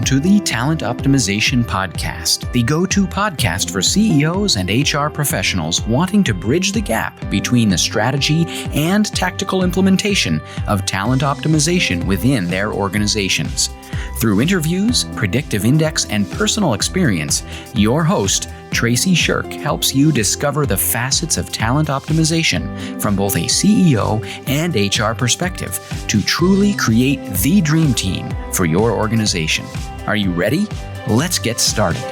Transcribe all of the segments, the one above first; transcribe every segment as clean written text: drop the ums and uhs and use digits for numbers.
to the Talent Optimization Podcast, the go-to podcast for CEOs and HR professionals wanting to bridge the gap between the strategy and tactical implementation of talent optimization within their organizations. Through interviews, predictive index, and personal experience, your host, Tracy Shirk, helps you discover the facets of talent optimization from both a CEO and HR perspective to truly create the dream team for your organization. Are you ready? Let's get started.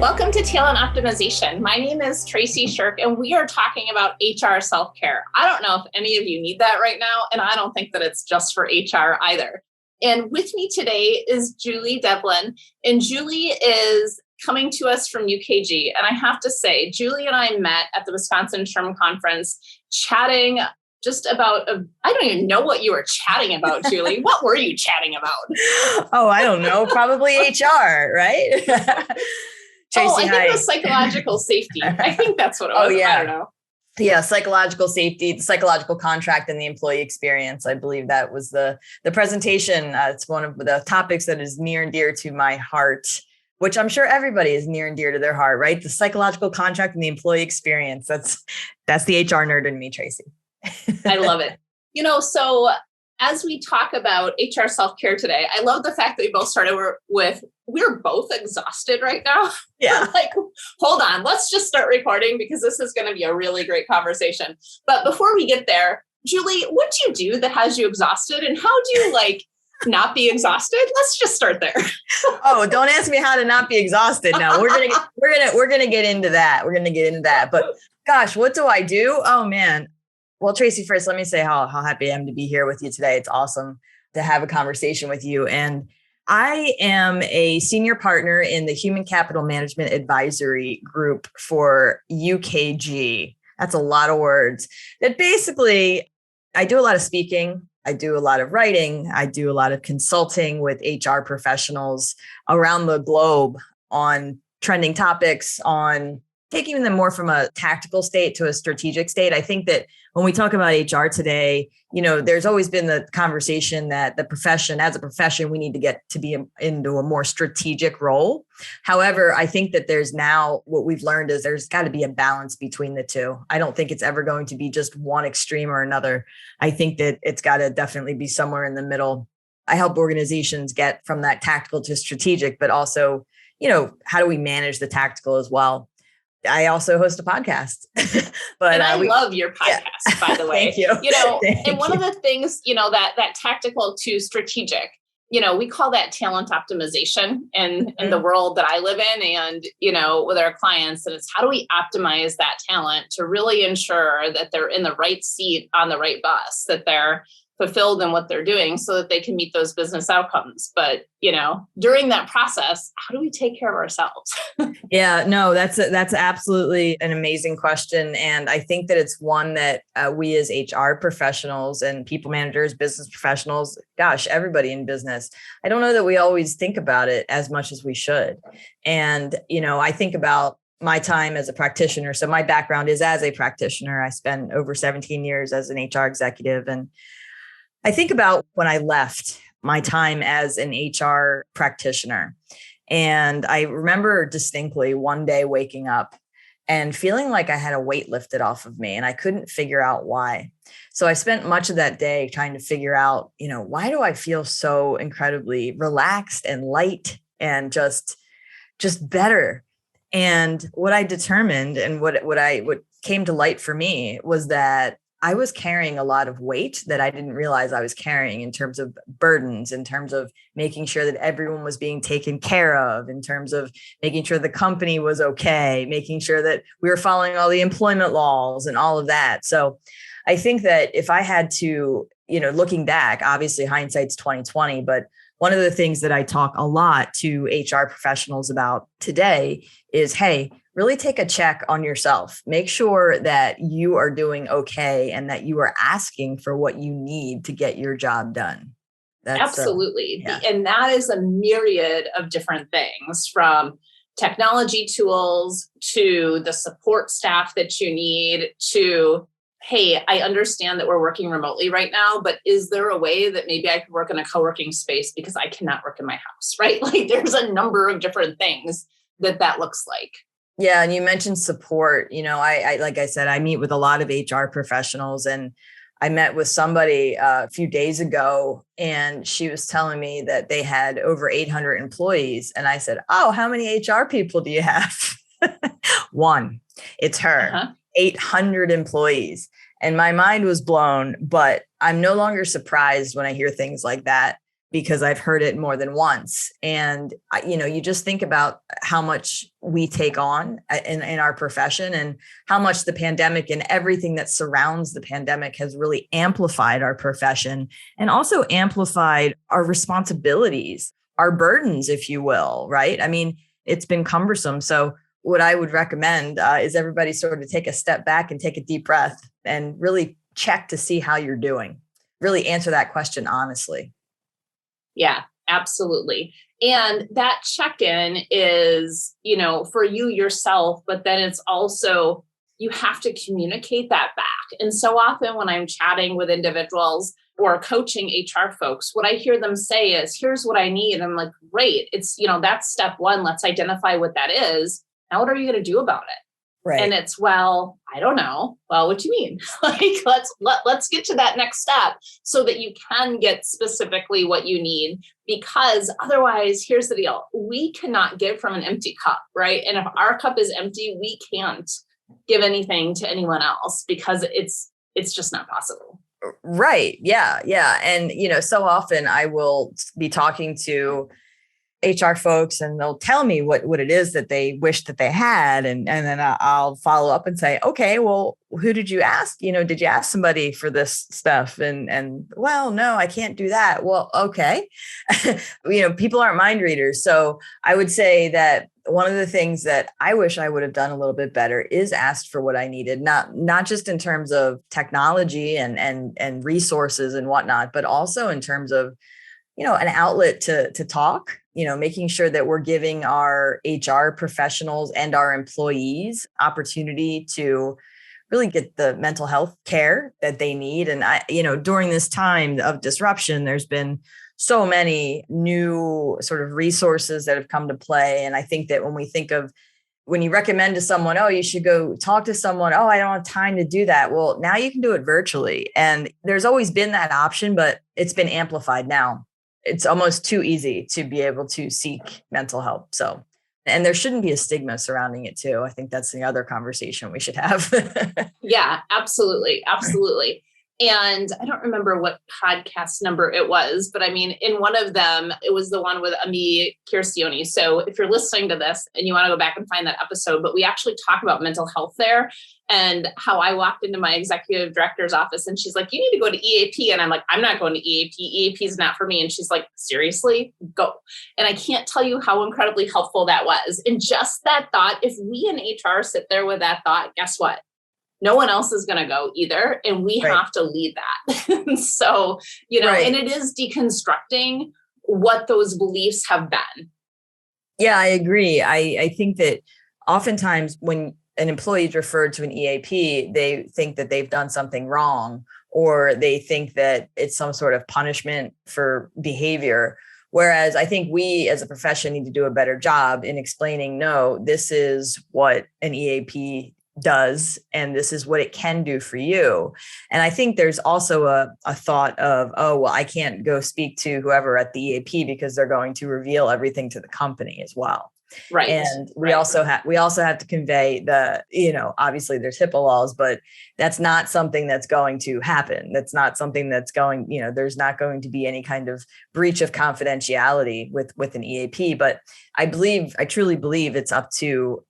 Welcome to Talent Optimization. My name is Tracy Shirk, and we are talking about HR self-care. I don't know if any of you need that right now, and I don't think that it's just for HR either. And with me today is Julie Develin, and Julie is coming to us from UKG. And I have to say, Julie and I met at the Wisconsin SHRM Conference chatting just about, I don't even know what you were chatting about, Julie. What were you chatting about? Oh, I don't know. Probably HR, right? Tracy, I think it was psychological safety. I think that's what it was. Oh, yeah. I don't know. Yeah, psychological safety, the psychological contract, and the employee experience. I believe that was the presentation. It's one of the topics that is near and dear to my heart, which I'm sure everybody is near and dear to their heart, right? The psychological contract and the employee experience. That's the HR nerd in me, Tracy. I love it. So as we talk about HR self-care today, I love the fact that we both started with, we're both exhausted right now. Yeah. Like, hold on, let's just start recording because this is going to be a really great conversation. But before we get there, Julie, what do you do that has you exhausted, and how do you not be exhausted? Let's just start there. Oh, don't ask me how to not be exhausted. No, we're gonna get into that. We're gonna get into that. But gosh, what do I do? Oh man. Well, Tracy, first, let me say how happy I am to be here with you today. It's awesome to have a conversation with you. And I am a senior partner in the Human Capital Management Advisory Group for UKG. That's a lot of words. That basically, I do a lot of speaking. I do a lot of writing. I do a lot of consulting with HR professionals around the globe on trending topics, on taking them more from a tactical state to a strategic state. I think that when we talk about HR today, there's always been the conversation that as a profession, we need to get to be into a more strategic role. However, I think that there's now, what we've learned is there's got to be a balance between the two. I don't think it's ever going to be just one extreme or another. I think that it's got to definitely be somewhere in the middle. I help organizations get from that tactical to strategic, but also, how do we manage the tactical as well? I also host a podcast. And I love your podcast, by the way. Thank you. And one of the things, that tactical to strategic, we call that talent optimization in the world that I live in and, with our clients. And it's how do we optimize that talent to really ensure that they're in the right seat on the right bus, that they're fulfilled in what they're doing so that they can meet those business outcomes. But, during that process, how do we take care of ourselves? Yeah, no, that's absolutely an amazing question. And I think that it's one that we as HR professionals and people managers, business professionals, gosh, everybody in business, I don't know that we always think about it as much as we should. And, I think about my time as a practitioner. So my background is as a practitioner. I spent over 17 years as an HR executive. And I think about when I left my time as an HR practitioner. And I remember distinctly one day waking up and feeling like I had a weight lifted off of me and I couldn't figure out why. So I spent much of that day trying to figure out, why do I feel so incredibly relaxed and light and just better? And what I determined and what came to light for me was that I was carrying a lot of weight that I didn't realize I was carrying in terms of burdens, in terms of making sure that everyone was being taken care of, in terms of making sure the company was okay, making sure that we were following all the employment laws and all of that. So I think that if I had to, looking back, obviously hindsight's 2020, but one of the things that I talk a lot to HR professionals about today is, hey, really take a check on yourself. Make sure that you are doing okay and that you are asking for what you need to get your job done. Absolutely. And that is a myriad of different things, from technology tools to the support staff that you need to hey, I understand that we're working remotely right now, but is there a way that maybe I could work in a co-working space because I cannot work in my house, right? Like there's a number of different things that looks like. Yeah. And you mentioned support. I like I said, I meet with a lot of HR professionals, and I met with somebody a few days ago, and she was telling me that they had over 800 employees. And I said, oh, how many HR people do you have? One. It's her. 800 employees. And my mind was blown, but I'm no longer surprised when I hear things like that because I've heard it more than once. And, you just think about how much we take on in our profession and how much the pandemic and everything that surrounds the pandemic has really amplified our profession and also amplified our responsibilities, our burdens, if you will, right? I mean, it's been cumbersome. So what I would recommend is everybody sort of take a step back and take a deep breath and really check to see how you're doing. Really answer that question honestly. Yeah, absolutely. And that check-in is, for you yourself, but then it's also, you have to communicate that back. And so often when I'm chatting with individuals or coaching HR folks, what I hear them say is, here's what I need. And I'm like, great. It's, that's step one. Let's identify what that is. Now, what are you going to do about it? Right. And it's, well, I don't know. Well, what do you mean? Like, let's get to that next step so that you can get specifically what you need, because otherwise, here's the deal. We cannot give from an empty cup, right? And if our cup is empty, we can't give anything to anyone else because it's just not possible. Right. Yeah. Yeah. And, so often I will be talking to HR folks and they'll tell me what it is that they wish that they had. And then I'll follow up and say, okay, well, who did you ask? Did you ask somebody for this stuff? And well, no, I can't do that. Well, okay. People aren't mind readers. So I would say that one of the things that I wish I would have done a little bit better is asked for what I needed, not just in terms of technology and resources and whatnot, but also in terms of, an outlet to talk, making sure that we're giving our HR professionals and our employees opportunity to really get the mental health care that they need. And during this time of disruption, there's been so many new sort of resources that have come to play. And I think that when you recommend to someone, oh, you should go talk to someone, oh, I don't have time to do that. Well, now you can do it virtually. And there's always been that option, but it's been amplified now. It's almost too easy to be able to seek mental help. So, and there shouldn't be a stigma surrounding it too. I think that's the other conversation we should have. Yeah, absolutely. Absolutely. And I don't remember what podcast number it was, but I mean, in one of them, it was the one with Ami Kirstioni. So if you're listening to this and you want to go back and find that episode, but we actually talk about mental health there and how I walked into my executive director's office and she's like, you need to go to EAP. And I'm like, I'm not going to EAP. EAP is not for me. And she's like, seriously, go. And I can't tell you how incredibly helpful that was. And just that thought, if we in HR sit there with that thought, guess what? No one else is going to go either. And we have to lead that. So, and it is deconstructing what those beliefs have been. Yeah, I agree. I think that oftentimes when an employee is referred to an EAP, they think that they've done something wrong, or they think that it's some sort of punishment for behavior. Whereas I think we as a profession need to do a better job in explaining, no, this is what an EAP does, and this is what it can do for you. And I think there's also a thought of, oh, well, I can't go speak to whoever at the EAP because they're going to reveal everything to the company as well. Right. And we also have to convey the, obviously there's HIPAA laws, but that's not something that's going to happen. That's not something that's going, there's not going to be any kind of breach of confidentiality with an EAP. But I truly believe it's up to,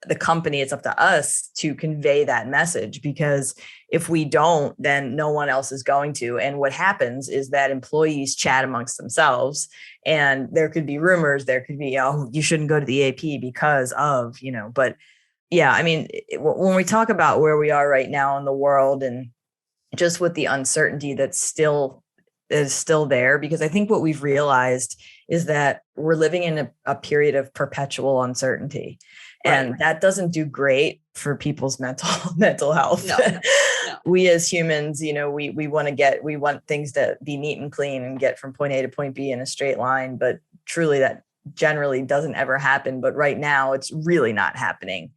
the company, it's up to us to convey that message, because if we don't, then no one else is going to. And what happens is that employees chat amongst themselves, and there could be rumors, there could be, oh, you shouldn't go to the AP because of, but yeah, I mean, when we talk about where we are right now in the world and just with the uncertainty that's still there, because I think what we've realized is that we're living in a period of perpetual uncertainty. And that doesn't do great for people's mental health. we as humans, we want things to be neat and clean and get from point A to point B in a straight line. But truly that generally doesn't ever happen. But right now it's really not happening.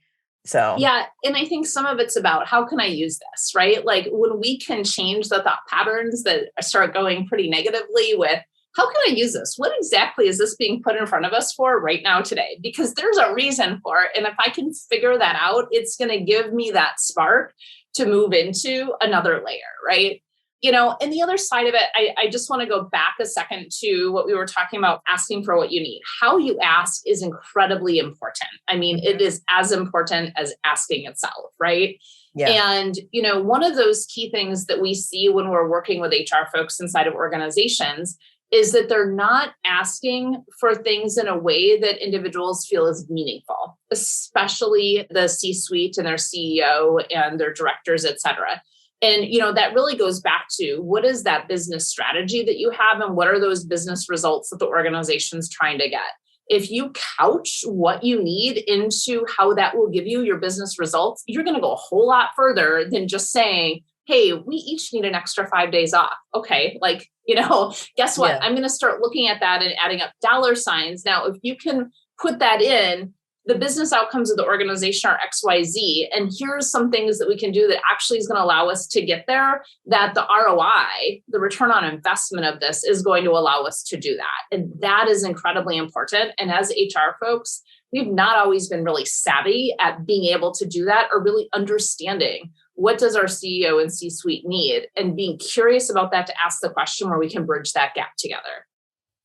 So yeah. And I think some of it's about how can I use this, right? Like when we can change the thought patterns that start going pretty negatively with, how can I use this? What exactly is this being put in front of us for right now today? Because there's a reason for it. And if I can figure that out, it's going to give me that spark to move into another layer, right? And the other side of it, I just want to go back a second to what we were talking about, asking for what you need. How you ask is incredibly important. I mean, it is as important as asking itself, right? yeah. And, one of those key things that we see when we're working with HR folks inside of organizations is that they're not asking for things in a way that individuals feel is meaningful, especially the C-suite and their CEO and their directors, et cetera. And, that really goes back to what is that business strategy that you have and what are those business results that the organization's trying to get? If you couch what you need into how that will give you your business results, you're going to go a whole lot further than just saying, hey, we each need an extra 5 days off. Okay. Guess what? Yeah. I'm going to start looking at that and adding up dollar signs. Now, if you can put that in, the business outcomes of the organization are XYZ. And here's some things that we can do that actually is going to allow us to get there, that the ROI, the return on investment of this is going to allow us to do that. And that is incredibly important. And as HR folks, we've not always been really savvy at being able to do that or really understanding what does our CEO and C-suite need and being curious about that to ask the question where we can bridge that gap together.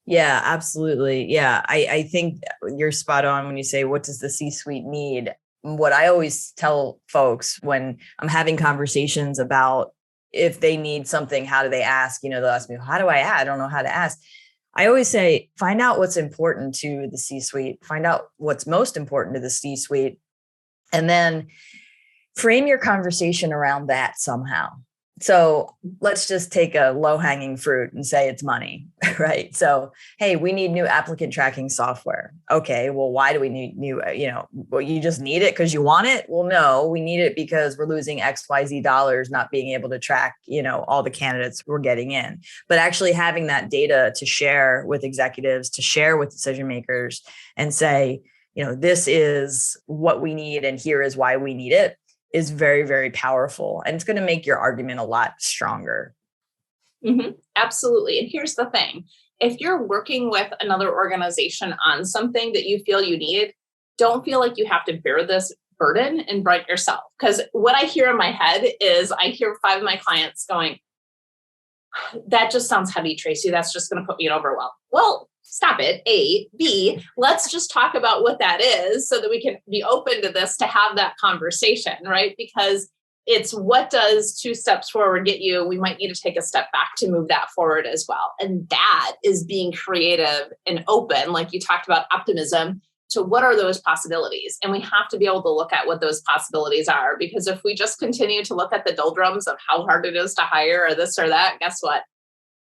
Yeah, absolutely. Yeah, I think you're spot on when you say, what does the C-suite need? What I always tell folks when I'm having conversations about if they need something, how do they ask? They'll ask me, how do I ask? I don't know how to ask. I always say, find out what's important to the C-suite, find out what's most important to the C-suite, and then frame your conversation around that somehow. So let's just take a low-hanging fruit and say it's money, right? So, hey, we need new applicant tracking software. Okay, well, why do we need new, well, you just need it because you want it? Well, no, we need it because we're losing XYZ dollars not being able to track, all the candidates we're getting in. But actually having that data to share with executives, to share with decision makers and say, this is what we need and here is why we need it, is very, very powerful. And it's going to make your argument a lot stronger. Mm-hmm. Absolutely. And here's the thing. If you're working with another organization on something that you feel you need, don't feel like you have to bear this burden and brunt yourself. Because what I hear in my head is I hear 5 of my clients going, that just sounds heavy, Tracy. That's just going to put me in overwhelm. Well, stop it. A, B, let's just talk about what that is so that we can be open to this, to have that conversation, right? Because it's what does 2 steps forward get you? We might need to take a step back to move that forward as well. And that is being creative and open, like you talked about optimism, to what are those possibilities? And we have to be able to look at what those possibilities are, because if we just continue to look at the doldrums of how hard it is to hire or this or that, guess what?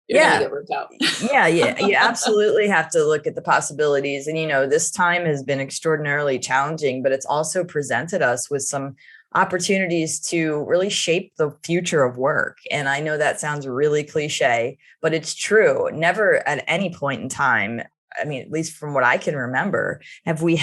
You're gonna get ripped out. Yeah. You absolutely have to look at the possibilities. And, this time has been extraordinarily challenging, but it's also presented us with some opportunities to really shape the future of work. And I know that sounds really cliche, but it's true. Never at any point in time, I mean, at least from what I can remember, we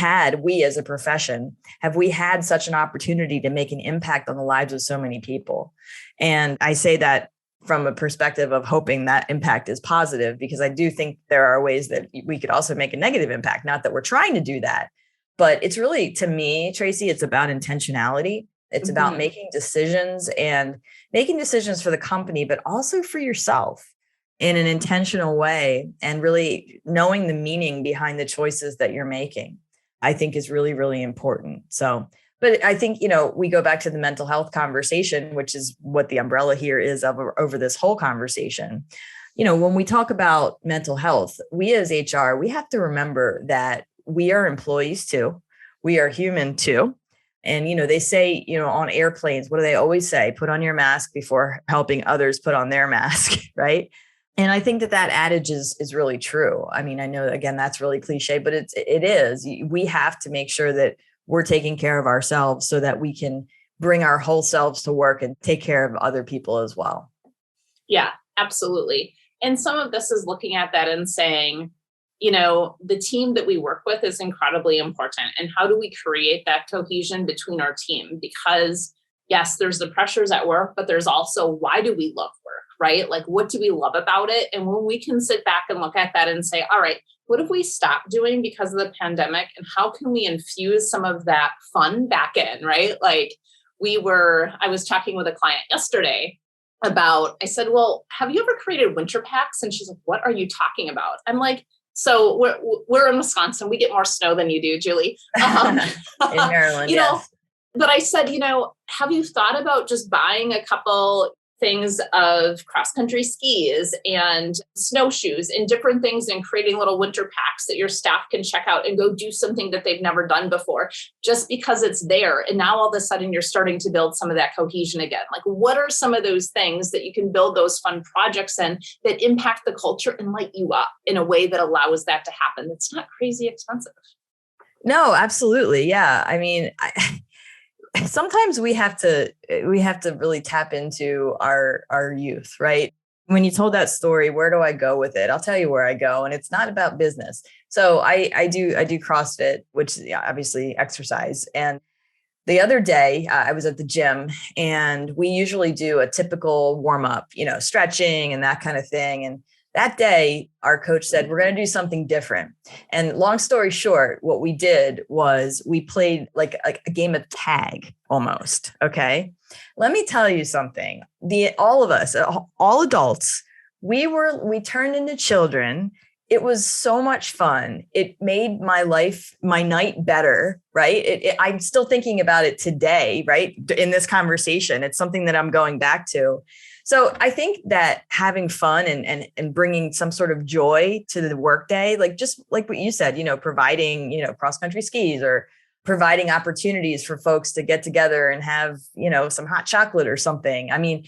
as a profession, have we had such an opportunity to make an impact on the lives of so many people? And I say that from a perspective of hoping that impact is positive, because I do think there are ways that we could also make a negative impact. Not that we're trying to do that, but it's really, to me, Tracy, it's about intentionality. It's about making decisions for the company, but also for yourself in an intentional way, and really knowing the meaning behind the choices that you're making, I think is really, really important. So, but I think, we go back to the mental health conversation, which is what the umbrella here is over this whole conversation. When we talk about mental health, we as HR, we have to remember that we are employees too. We are human too. And, they say, on airplanes, what do they always say? Put on your mask before helping others put on their mask, right? And I think that adage is really true. I mean, I know, again, that's really cliche, but it is. We have to make sure that we're taking care of ourselves so that we can bring our whole selves to work and take care of other people as well. Yeah, absolutely. And some of this is looking at that and saying, the team that we work with is incredibly important. And how do we create that cohesion between our team? Because yes, there's the pressures at work, but there's also, why do we love work, right? Like, what do we love about it? And when we can sit back and look at that and say, all right, what have we stopped doing because of the pandemic? And how can we infuse some of that fun back in, right? Like I was talking with a client yesterday I said, well, have you ever created winter packs? And she's like, what are you talking about? I'm like, so we're in Wisconsin. We get more snow than you do, Julie. In Maryland, yes. But I said, have you thought about just buying a couple things of cross-country skis and snowshoes and different things and creating little winter packs that your staff can check out and go do something that they've never done before, just because it's there. And now all of a sudden you're starting to build some of that cohesion again. Like, what are some of those things that you can build those fun projects in that impact the culture and light you up in a way that allows that to happen? That's not crazy expensive. No, absolutely. Yeah. I mean, sometimes we have to really tap into our youth, right? When you told that story, where do I go with it? I'll tell you where I go, and it's not about business. So I do CrossFit, which is obviously exercise. And the other day I was at the gym, and we usually do a typical warm up, stretching and that kind of thing. And that day, our coach said, we're going to do something different. And long story short, what we did was we played like a game of tag almost. Okay. Let me tell you something. All of us, all adults, we turned into children. It was so much fun. It made my night better, right? I'm still thinking about it today, right? In this conversation, it's something that I'm going back to. So I think that having fun and bringing some sort of joy to the workday, like just like what you said, providing, cross-country skis or providing opportunities for folks to get together and have, some hot chocolate or something. I mean,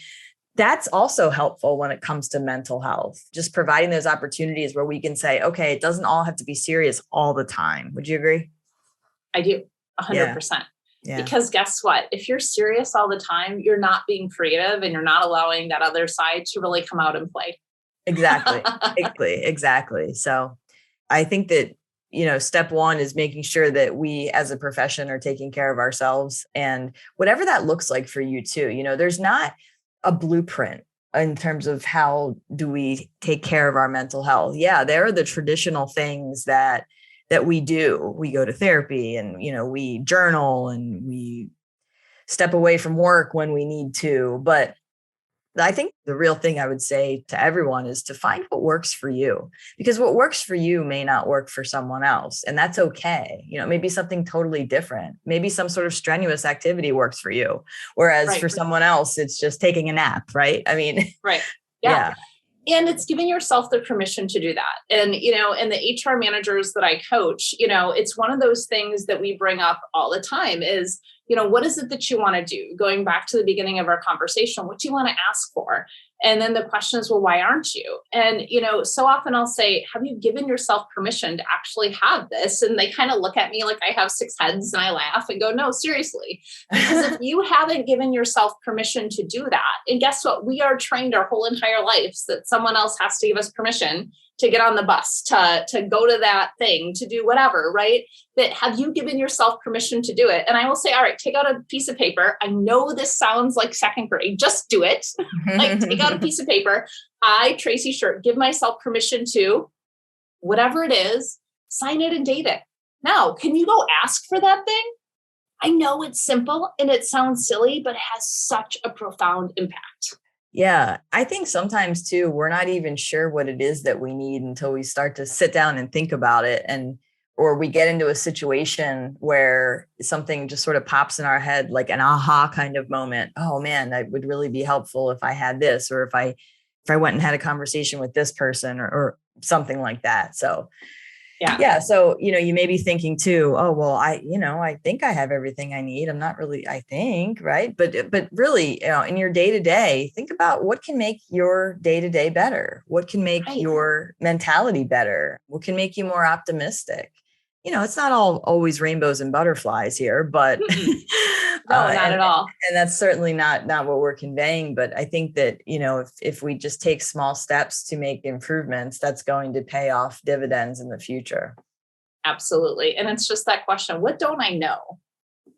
that's also helpful when it comes to mental health, just providing those opportunities where we can say, okay, it doesn't all have to be serious all the time. Would you agree? I do 100%. Yeah. Because guess what? If you're serious all the time, you're not being creative and you're not allowing that other side to really come out and play. Exactly. So I think that, step one is making sure that we as a profession are taking care of ourselves, and whatever that looks like for you too. There's not a blueprint in terms of how do we take care of our mental health. Yeah, there are the traditional things that we do. We go to therapy and, we journal and we step away from work when we need to. But I think the real thing I would say to everyone is to find what works for you, because what works for you may not work for someone else. And that's okay. Maybe something totally different. Maybe some sort of strenuous activity works for you. Whereas for someone else, it's just taking a nap, right? I mean, right. Yeah. And it's giving yourself the permission to do that. And, and the HR managers that I coach, it's one of those things that we bring up all the time is, what is it that you want to do? Going back to the beginning of our conversation, what do you want to ask for? And then the question is, well, why aren't you? And, so often I'll say, have you given yourself permission to actually have this? And they kind of look at me like I have six heads, and I laugh and go, no, seriously. Because if you haven't given yourself permission to do that, and guess what? We are trained our whole entire lives that someone else has to give us permission to get on the bus, to go to that thing, to do whatever, right? That have you given yourself permission to do it? And I will say, all right, take out a piece of paper. I know this sounds like second grade. Just do it. Like, take out a piece of paper. I, Tracy Shirk, give myself permission to whatever it is, sign it and date it. Now, can you go ask for that thing? I know it's simple and it sounds silly, but it has such a profound impact. Yeah, I think sometimes too, we're not even sure what it is that we need until we start to sit down and think about it, or we get into a situation where something just sort of pops in our head, like an aha kind of moment. Oh man, that would really be helpful if I had this, or if I went and had a conversation with this person or something like that. So yeah. So, you may be thinking too, oh, well, I think I have everything I need. I'm not really, I think, right. But really, in your day to day, think about what can make your day to day better. What can make your mentality better? What can make you more optimistic? It's not always rainbows and butterflies here, but No, not at all. And that's certainly not what we're conveying. But I think that, if we just take small steps to make improvements, that's going to pay off dividends in the future. Absolutely. And it's just that question, what don't I know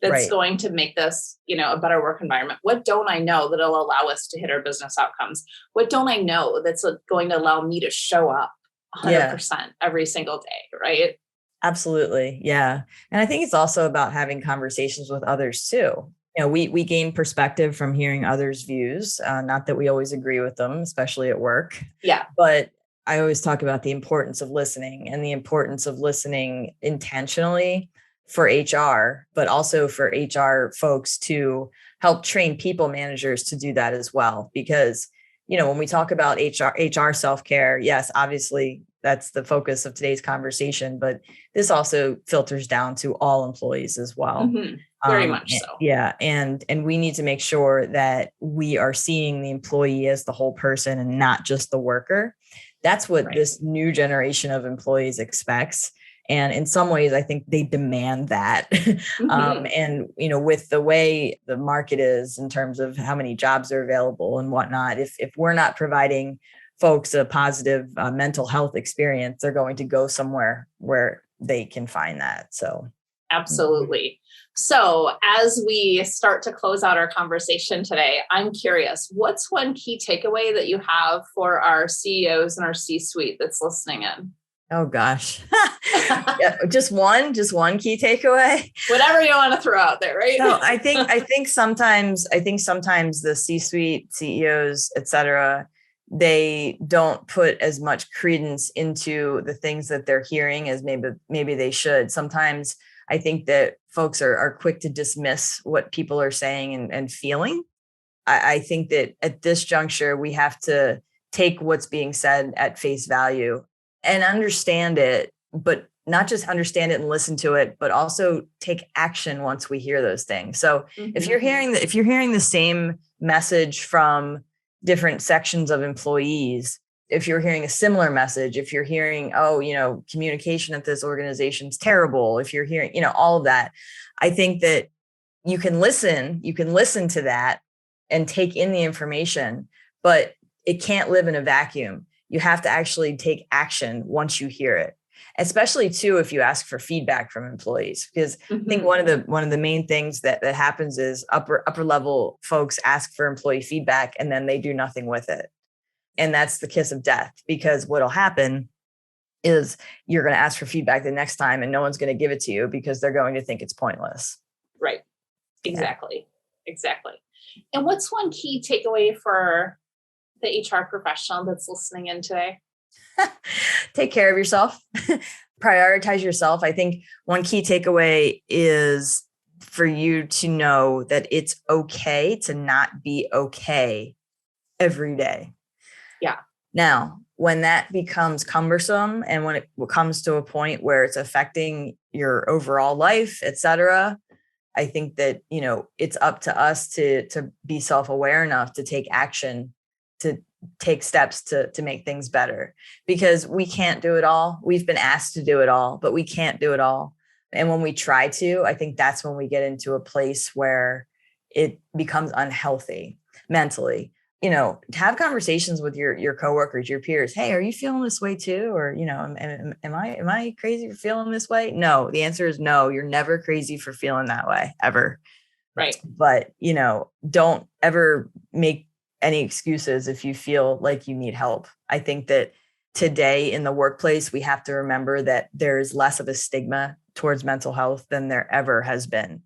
that's going to make this, a better work environment? What don't I know that'll allow us to hit our business outcomes? What don't I know that's going to allow me to show up 100% every single day, right? Absolutely. Yeah. And I think it's also about having conversations with others too. We gain perspective from hearing others' views. Not that we always agree with them, especially at work. Yeah. But I always talk about the importance of listening and the importance of listening intentionally for HR, but also for HR folks to help train people managers to do that as well. Because, when we talk about HR self-care, yes, obviously that's the focus of today's conversation, but this also filters down to all employees as well. Mm-hmm. Very much so. Yeah. And we need to make sure that we are seeing the employee as the whole person and not just the worker. That's what this new generation of employees expects. And in some ways, I think they demand that. Mm-hmm. And, with the way the market is in terms of how many jobs are available and whatnot, if we're not providing folks a positive mental health experience, they're going to go somewhere where they can find that. So. Absolutely. So as we start to close out our conversation today, I'm curious, what's one key takeaway that you have for our CEOs and our C-suite that's listening in? Oh gosh. Yeah, just one key takeaway. Whatever you want to throw out there, right? No, I think sometimes the C-suite, CEOs, et cetera, they don't put as much credence into the things that they're hearing as maybe they should. Sometimes I think that folks are quick to dismiss what people are saying and feeling. I think that at this juncture, we have to take what's being said at face value and understand it, but not just understand it and listen to it, but also take action once we hear those things. So if you're hearing the same message from different sections of employees, if you're hearing a similar message, if you're hearing, communication at this organization is terrible, if you're hearing, all of that, I think that you can listen to that and take in the information, but it can't live in a vacuum. You have to actually take action once you hear it, especially too, if you ask for feedback from employees, because I think one of the main things that happens is upper level folks ask for employee feedback and then they do nothing with it. And that's the kiss of death, because what'll happen is you're going to ask for feedback the next time and no one's going to give it to you because they're going to think it's pointless. Right. Exactly. Yeah. Exactly. And what's one key takeaway for the HR professional that's listening in today? Take care of yourself. Prioritize yourself. I think one key takeaway is for you to know that it's okay to not be okay every day. Yeah. Now, when that becomes cumbersome and when it comes to a point where it's affecting your overall life, et cetera, I think that, it's up to us to be self-aware enough to take action, to take steps to make things better, because we can't do it all. We've been asked to do it all, but we can't do it all. And when we try to, I think that's when we get into a place where it becomes unhealthy mentally. Have conversations with your coworkers, your peers. Hey, are you feeling this way too? Or, am I crazy for feeling this way? No, the answer is no. You're never crazy for feeling that way, ever. Right. But, don't ever make any excuses if you feel like you need help. I think that today in the workplace, we have to remember that there's less of a stigma towards mental health than there ever has been.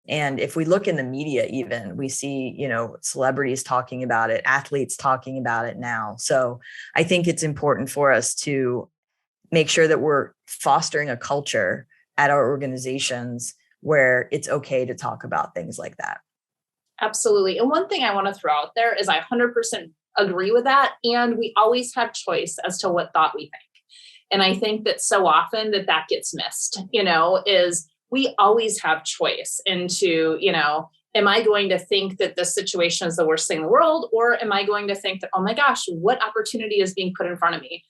And if we look in the media, even we see, celebrities talking about it, athletes talking about it now. So I think it's important for us to make sure that we're fostering a culture at our organizations where it's okay to talk about things like that. Absolutely. And one thing I want to throw out there is I 100% agree with that. And we always have choice as to what thought we think. And I think that so often that gets missed, is we always have choice into, am I going to think that this situation is the worst thing in the world? Or am I going to think that, oh my gosh, what opportunity is being put in front of me?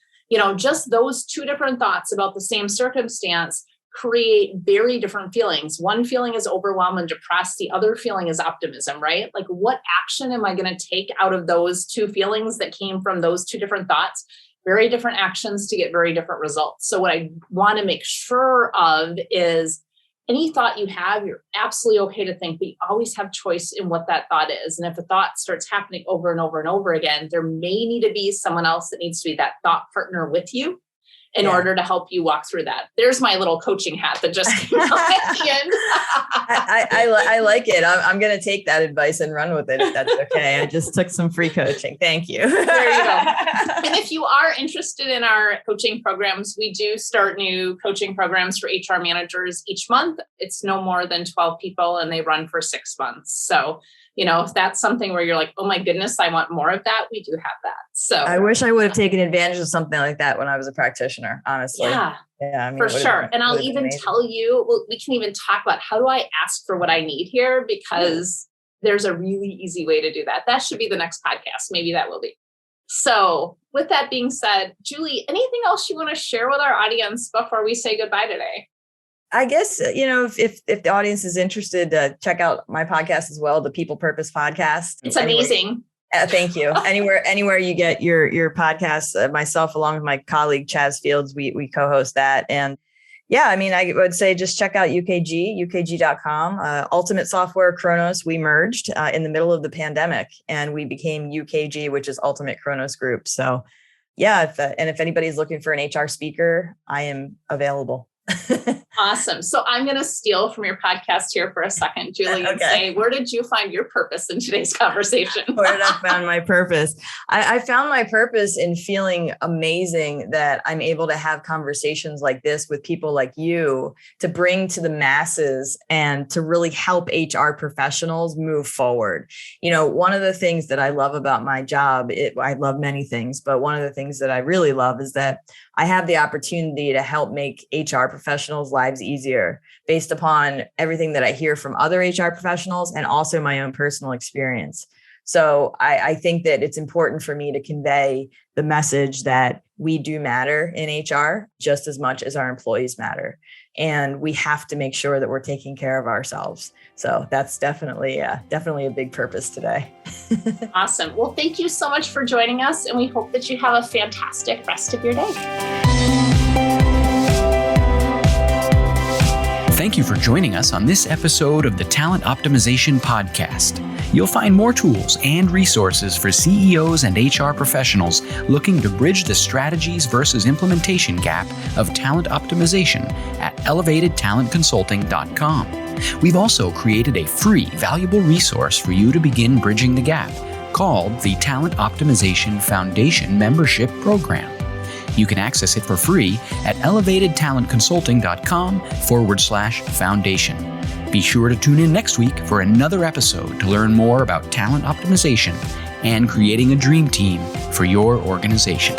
Just those two different thoughts about the same circumstance create very different feelings. One feeling is overwhelmed and depressed. The other feeling is optimism, right? Like, what action am I going to take out of those two feelings that came from those two different thoughts? Very different actions to get very different results. So what I want to make sure of is any thought you have, you're absolutely okay to think, but you always have choice in what that thought is. And if a thought starts happening over and over and over again, there may need to be someone else that needs to be that thought partner with you in order to help you walk through that. There's my little coaching hat that just came out at the end. I like it. I'm going to take that advice and run with it if that's okay. I just took some free coaching. Thank you. There you go. And if you are interested in our coaching programs, we do start new coaching programs for HR managers each month. It's no more than 12 people and they run for 6 months. So, if that's something where you're like, oh my goodness, I want more of that, we do have that. So I wish I would have taken advantage of something like that when I was a practitioner, honestly. Yeah, I mean, for sure. And I'll even tell you, we can even talk about how do I ask for what I need here, because there's a really easy way to do that. That should be the next podcast. Maybe that will be. So with that being said, Julie, anything else you want to share with our audience before we say goodbye today? I guess, if the audience is interested, check out my podcast as well, the People Purpose Podcast. It's amazing. Thank you. Anywhere you get your podcast, myself, along with my colleague, Chaz Fields, we co-host that. And I would say just check out ukg.com. Ultimate Software Kronos, we merged in the middle of the pandemic and we became UKG, which is Ultimate Kronos Group. So if anybody's looking for an HR speaker, I am available. Awesome. So I'm going to steal from your podcast here for a second, Julie, and say, where did you find your purpose in today's conversation? Where did I find my purpose? I found my purpose in feeling amazing that I'm able to have conversations like this with people like you to bring to the masses and to really help HR professionals move forward. One of the things that I love about my job, I love many things, but one of the things that I really love is that I have the opportunity to help make HR professionals' lives easier based upon everything that I hear from other HR professionals and also my own personal experience. So I think that it's important for me to convey the message that we do matter in HR just as much as our employees matter. And we have to make sure that we're taking care of ourselves. So that's definitely a big purpose today. Awesome. Well, thank you so much for joining us. And we hope that you have a fantastic rest of your day. Thank you for joining us on this episode of the Talent Optimization Podcast. You'll find more tools and resources for CEOs and HR professionals looking to bridge the strategies versus implementation gap of talent optimization at elevatedtalentconsulting.com. We've also created a free, valuable resource for you to begin bridging the gap called the Talent Optimization Foundation Membership Program. You can access it for free at elevatedtalentconsulting.com/foundation. Be sure to tune in next week for another episode to learn more about talent optimization and creating a dream team for your organization.